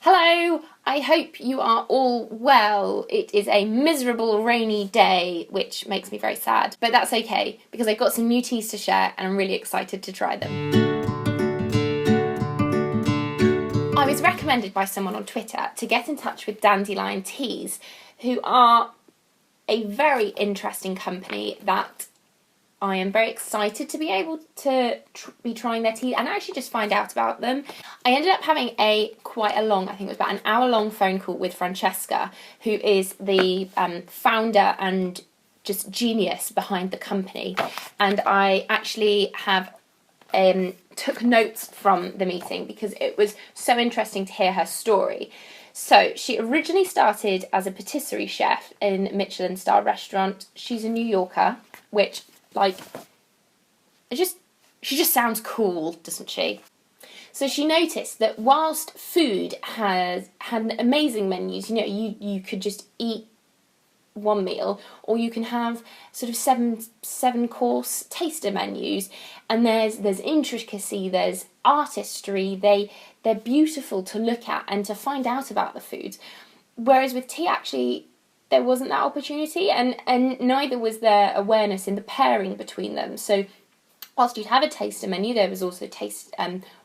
Hello, I hope you are all well. It is a miserable rainy day, which makes me very sad, but that's okay because I've got some new teas to share and I'm really excited to try them. I was recommended by someone on Twitter to get in touch with Dandelion Teas, who are a very interesting company that I am very excited to be able to be trying their tea and actually just find out about them. I ended up having quite a long, I think it was about an hour-long phone call with Francesca, who is the founder and just genius behind the company. And I actually have took notes from the meeting because it was so interesting to hear her story. So she originally started as a patisserie chef in Michelin star restaurant. She's a New Yorker, which she just sounds cool, doesn't she? So she noticed that whilst food had amazing menus, you could just eat one meal, or you can have sort of seven course taster menus, and there's intricacy, there's artistry, they're beautiful to look at and to find out about the foods. Whereas with tea, actually, there wasn't that opportunity, and neither was there awareness in the pairing between them. So whilst you'd have a taster menu, there was also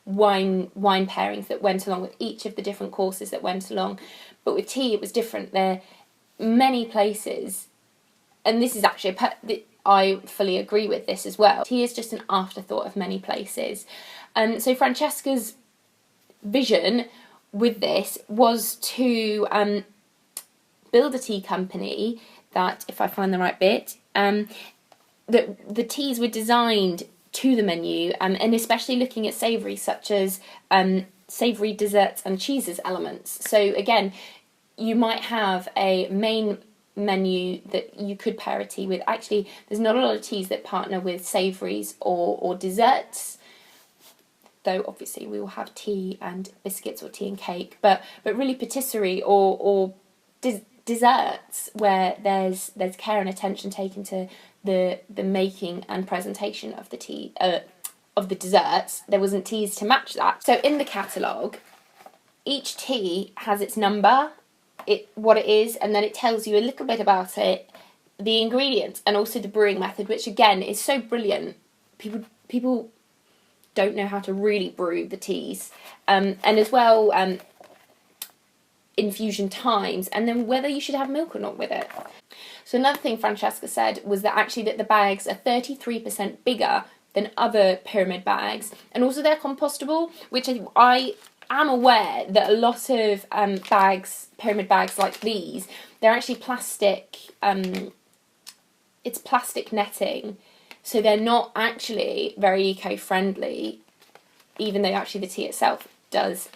wine pairings that went along with each of the different courses that went along. But with tea, it was different. There are many places, and this is actually I fully agree with this as well. Tea is just an afterthought of many places. So Francesca's vision with this was to build a tea company that, if I find the right bit, that the teas were designed to the menu, and especially looking at savoury, such as savoury desserts and cheeses elements. So again, you might have a main menu that you could pair a tea with. Actually, there's not a lot of teas that partner with savouries or desserts, though obviously we will have tea and biscuits or tea and cake, but really patisserie or desserts where there's care and attention taken to the making and presentation of the tea of the desserts. There wasn't teas to match that. So in the catalogue, each tea has its number, what it is, and then it tells you a little bit about it, the ingredients, and also the brewing method, which again is so brilliant. People don't know how to really brew the teas, and as well infusion times, and then whether you should have milk or not with it. So another thing Francesca said was that actually that the bags are 33% bigger than other pyramid bags, and also they're compostable, which I am aware that a lot of pyramid bags like these, they're actually plastic, it's plastic netting, so they're not actually very eco-friendly, even though actually the tea itself does.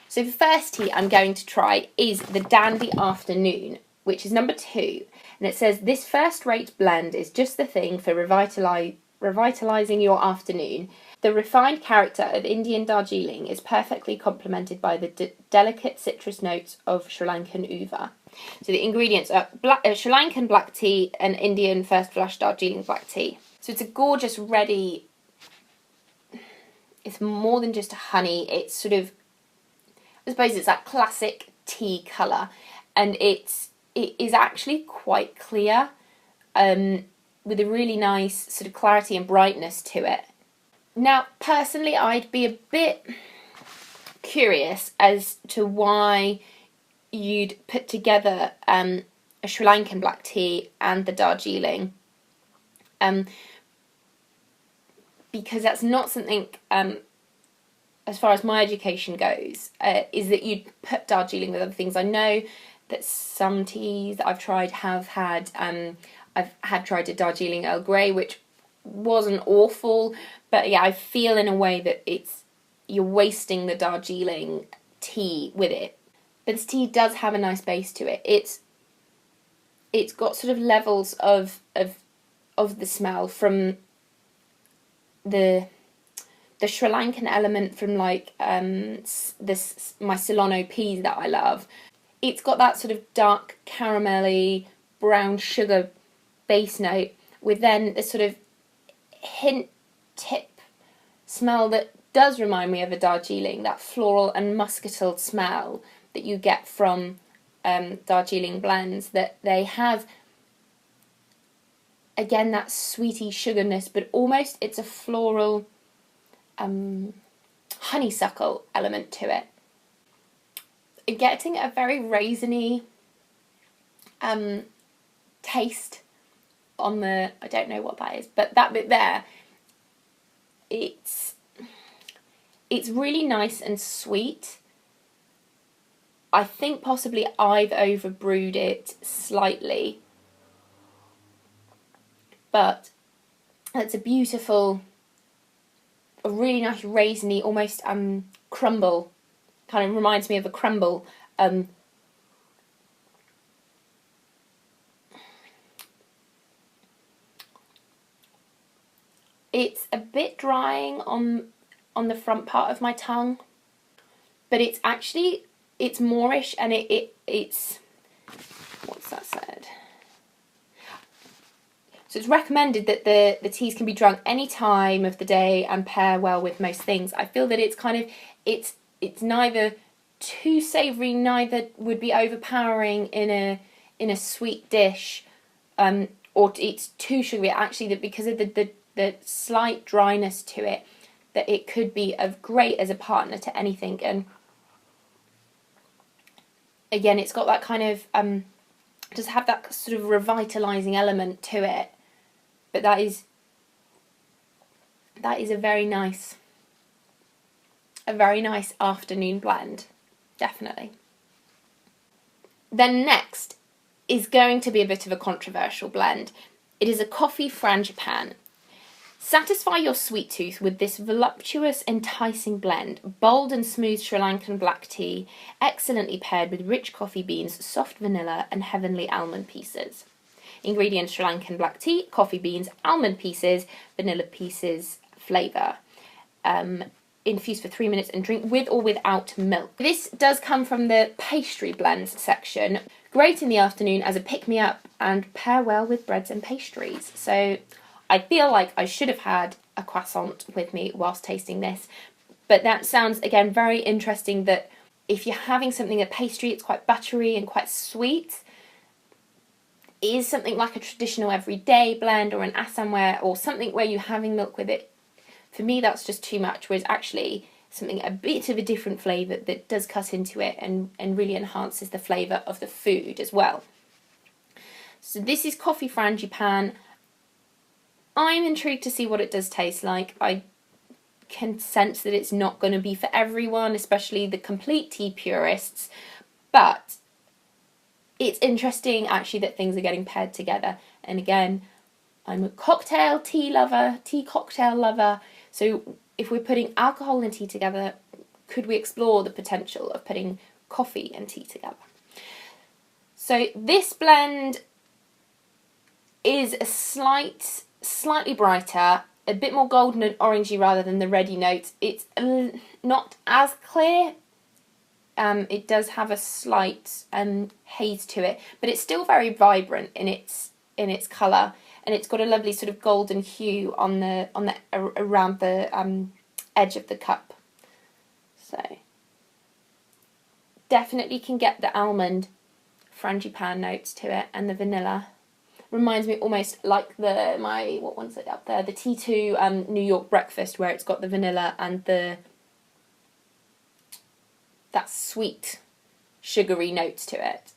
So the first tea I'm going to try is the Dandy Afternoon, which is number 2. And it says, this first-rate blend is just the thing for revitalising your afternoon. The refined character of Indian Darjeeling is perfectly complemented by the delicate citrus notes of Sri Lankan uva. So the ingredients are Sri Lankan black tea and Indian first flush Darjeeling black tea. So it's a gorgeous, ready... It's more than just a honey. It's sort of... I suppose it's that classic tea colour, and it is actually quite clear, with a really nice sort of clarity and brightness to it. Now, personally, I'd be a bit curious as to why you'd put together a Sri Lankan black tea and the Darjeeling, because that's not something... as far as my education goes, is that you'd put Darjeeling with other things. I know that some teas that I've tried have had, I've tried a Darjeeling Earl Grey, which wasn't awful, but yeah, I feel in a way that you're wasting the Darjeeling tea with it. But this tea does have a nice base to it. It's got sort of levels of the smell from the Sri Lankan element from like my Ceylon peas that I love. It's got that sort of dark caramelly brown sugar base note with then the sort of hint tip smell that does remind me of a Darjeeling, that floral and muscatel smell that you get from Darjeeling blends, that they have, again, that sweety sugarness, but almost it's a floral honeysuckle element to it. Getting a very raisiny taste on the, I don't know what that is, but that bit there, it's really nice and sweet. I think possibly I've overbrewed it slightly, but it's a really nice raisiny, almost crumble. Kind of reminds me of a crumble. It's a bit drying on the front part of my tongue, but it's actually, it's moreish, and it's, what's that said? So it's recommended that the teas can be drunk any time of the day and pair well with most things. I feel that it's kind of, it's neither too savoury, neither would be overpowering in a sweet dish, or it's too sugary. Actually, that because of the slight dryness to it, that it could be great as a partner to anything. And again, it's got that kind of does have that sort of revitalising element to it. But that is a very nice afternoon blend, definitely. Then next is going to be a bit of a controversial blend. It is a coffee frangipane. Satisfy your sweet tooth with this voluptuous, enticing blend. Bold and smooth Sri Lankan black tea, excellently paired with rich coffee beans, soft vanilla, and heavenly almond pieces. Ingredients: Sri Lankan black tea, coffee beans, almond pieces, vanilla pieces, flavour. Infuse for 3 minutes and drink with or without milk. This does come from the pastry blends section. Great in the afternoon as a pick-me-up and pair well with breads and pastries. So I feel like I should have had a croissant with me whilst tasting this. But that sounds, again, very interesting, that if you're having something, a pastry, it's quite buttery and quite sweet. Is something like a traditional everyday blend or an Assamware or something where you're having milk with it, for me that's just too much, whereas actually something a bit of a different flavour that does cut into it and really enhances the flavour of the food as well. So this is coffee frangipane. I'm intrigued to see what it does taste like. I can sense that it's not going to be for everyone, especially the complete tea purists, but it's interesting actually that things are getting paired together. And again, I'm a tea cocktail lover, so if we're putting alcohol and tea together, could we explore the potential of putting coffee and tea together? So this blend is a slightly brighter, a bit more golden and orangey rather than the reddy notes. It's not as clear. It does have a slight haze to it, but it's still very vibrant in its colour, and it's got a lovely sort of golden hue on the around the edge of the cup. So definitely can get the almond frangipane notes to it, and the vanilla. Reminds me almost like what one's it up there? The T2 New York breakfast, where it's got the vanilla and that sweet, sugary notes to it.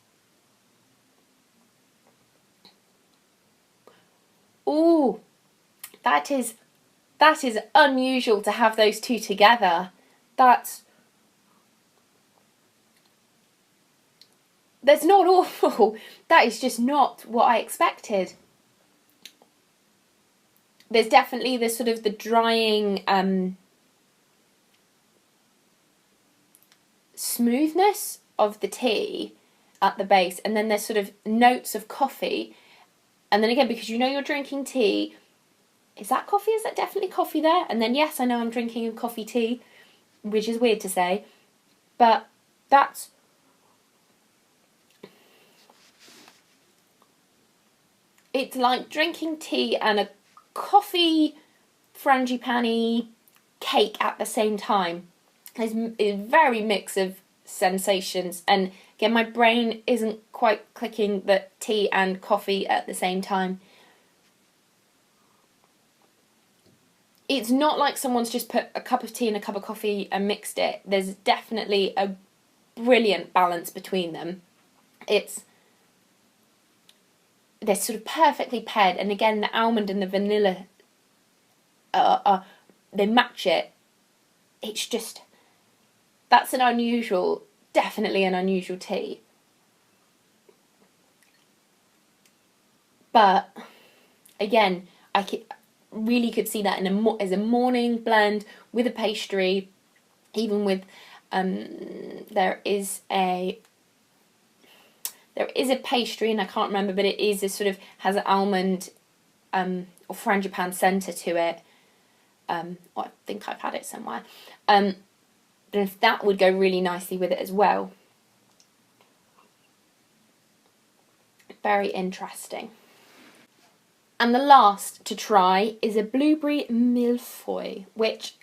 Ooh, that is unusual to have those two together. That's not awful. That is just not what I expected. There's definitely the sort of the drying smoothness of the tea at the base, and then there's sort of notes of coffee, and then again, because you know you're drinking tea, is that coffee? Is that definitely coffee there? And then yes, I know I'm drinking a coffee tea, which is weird to say, but it's like drinking tea and a coffee frangipane cake at the same time. It's a very mix of sensations, and again, my brain isn't quite clicking that tea and coffee at the same time. It's not like someone's just put a cup of tea and a cup of coffee and mixed it. There's definitely a brilliant balance between them. They're sort of perfectly paired, and again, the almond and the vanilla, they match it. It's just, that's definitely an unusual tea. But again, I really could see that as a morning blend with a pastry, even with there is a pastry, and I can't remember, but it is a sort of, has an almond or frangipane centre to it. I think I've had it somewhere. And if that would go really nicely with it as well. Very interesting. And the last to try is a blueberry millefeuille, which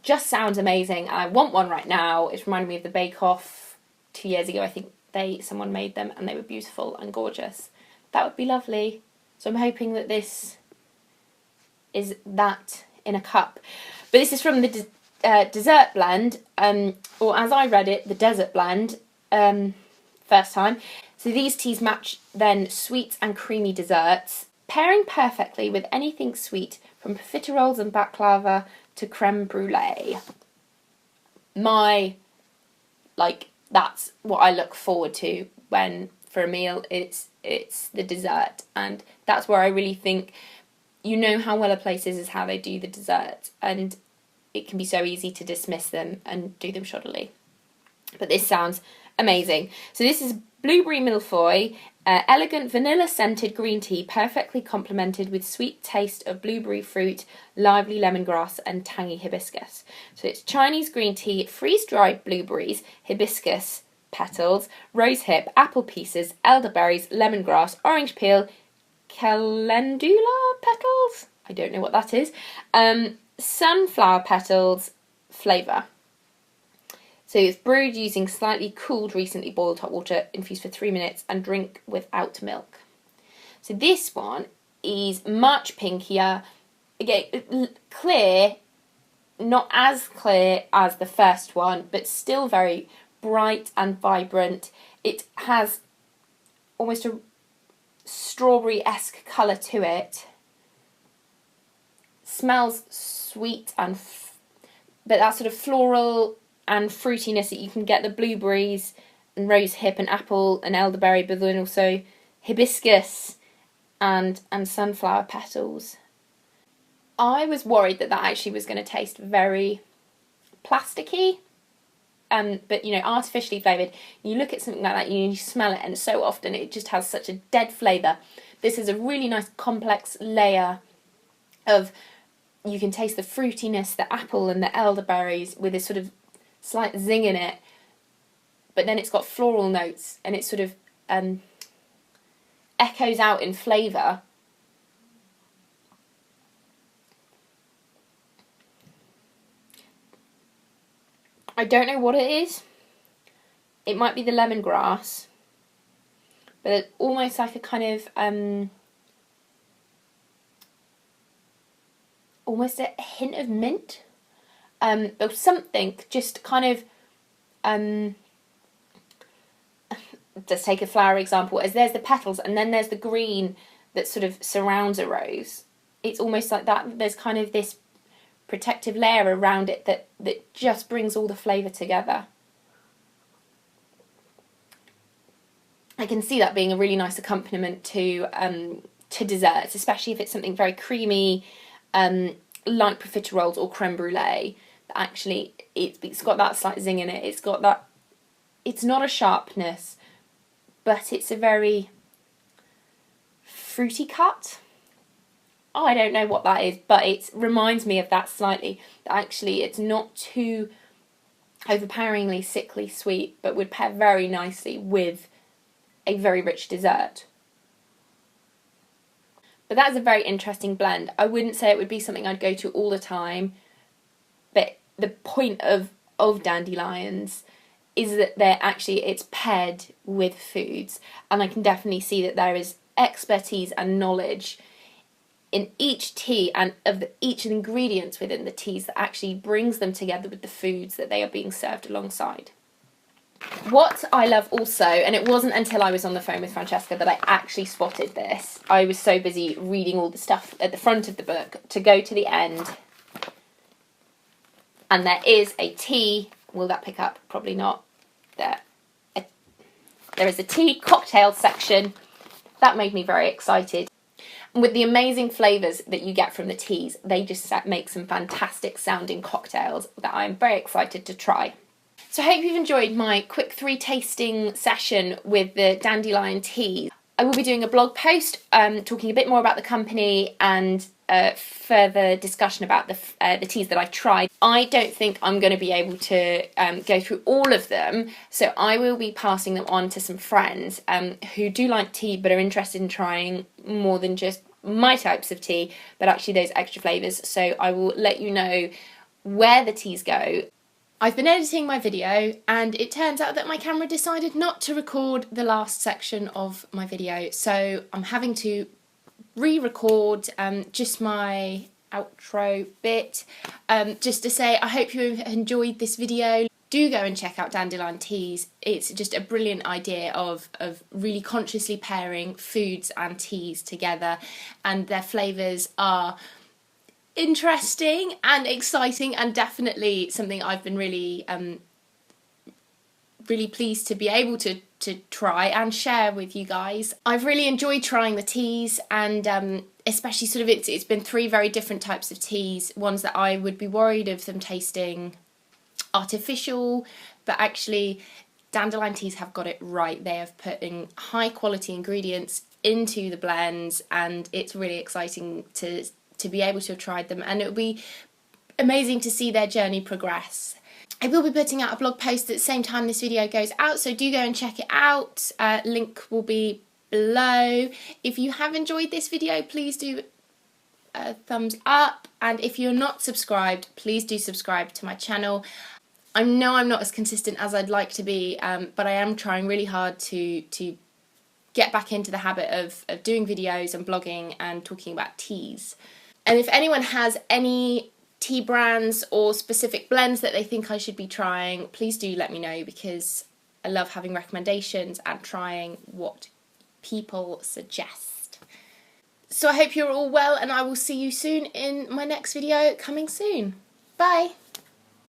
just sounds amazing, and I want one right now. It's reminding me of the Bake Off 2 years ago. I think someone made them, and they were beautiful and gorgeous. That would be lovely. So I'm hoping that this is that in a cup. But this is from the dessert blend, or as I read it, the desert blend, first time. So these teas match then sweet and creamy desserts, pairing perfectly with anything sweet from profiteroles and baklava to creme brulee. That's what I look forward to when, for a meal, it's the dessert. And that's where I really think, you know how well a place is how they do the dessert. And it can be so easy to dismiss them and do them shoddily. But this sounds amazing. So this is blueberry millefeuille, elegant vanilla-scented green tea, perfectly complemented with sweet taste of blueberry fruit, lively lemongrass, and tangy hibiscus. So it's Chinese green tea, freeze-dried blueberries, hibiscus petals, rosehip, apple pieces, elderberries, lemongrass, orange peel, calendula petals? I don't know what that is. Sunflower petals flavour. So it's brewed using slightly cooled, recently boiled hot water, infused for 3 minutes, and drink without milk. So this one is much pinkier. Again, clear, not as clear as the first one, but still very bright and vibrant. It has almost a strawberry-esque colour to it. Smells sweet but that sort of floral and fruitiness that you can get, the blueberries and rosehip and apple and elderberry, but then also hibiscus and sunflower petals. I was worried that actually was going to taste very plasticky, but artificially flavoured. You look at something like that, you smell it, and so often it just has such a dead flavour. This is a really nice complex layer of, you can taste the fruitiness, the apple and the elderberries with this sort of slight zing in it, but then it's got floral notes, and it sort of echoes out in flavour. I don't know what it is. It might be the lemongrass, but it's almost like a kind of almost a hint of mint. Or something, just kind of, let's take a flower example, as there's the petals and then there's the green that sort of surrounds a rose. It's almost like that, there's kind of this protective layer around it that just brings all the flavour together. I can see that being a really nice accompaniment to desserts, especially if it's something very creamy, like profiteroles or creme brulee. Actually, it's got that slight zing in it. It's got that, it's not a sharpness, but it's a very fruity cut. Oh, I don't know what that is, but it reminds me of that slightly. Actually, it's not too overpoweringly sickly sweet, but would pair very nicely with a very rich dessert. But that is a very interesting blend. I wouldn't say it would be something I'd go to all the time, but the point of Dandelions is that it's paired with foods, and I can definitely see that there is expertise and knowledge in each tea and each of the ingredients within the teas that actually brings them together with the foods that they are being served alongside. What I love also, and it wasn't until I was on the phone with Francesca that I actually spotted this. I was so busy reading all the stuff at the front of the book to go to the end, and there is a tea. Will that pick up? Probably not. There is a tea cocktail section. That made me very excited. And with the amazing flavours that you get from the teas, they just make some fantastic sounding cocktails that I'm very excited to try. So I hope you've enjoyed my quick 3 tasting session with the Dandelion teas. I will be doing a blog post talking a bit more about the company and further discussion about the teas that I've tried. I don't think I'm going to be able to go through all of them, so I will be passing them on to some friends who do like tea but are interested in trying more than just my types of tea, but actually those extra flavours. So I will let you know where the teas go. I've been editing my video, and it turns out that my camera decided not to record the last section of my video, so I'm having to re-record just my outro bit, just to say I hope you have enjoyed this video. Do go and check out Dandelion Teas. It's just a brilliant idea of really consciously pairing foods and teas together, and their flavours are interesting and exciting, and definitely something I've been really pleased to be able to try and share with you guys. I've really enjoyed trying the teas, and especially sort of it's been 3 very different types of teas, ones that I would be worried of them tasting artificial, but actually Dandelion Teas have got it right. They have put in high quality ingredients into the blends, and it's really exciting to be able to have tried them, and it will be amazing to see their journey progress. I will be putting out a blog post at the same time this video goes out, so do go and check it out. Link will be below. If you have enjoyed this video, please do a thumbs up, and if you're not subscribed, please do subscribe to my channel. I know I'm not as consistent as I'd like to be, but I am trying really hard to get back into the habit of doing videos and blogging and talking about teas. And if anyone has any tea brands or specific blends that they think I should be trying, please do let me know, because I love having recommendations and trying what people suggest. So I hope you're all well, and I will see you soon in my next video coming soon. Bye!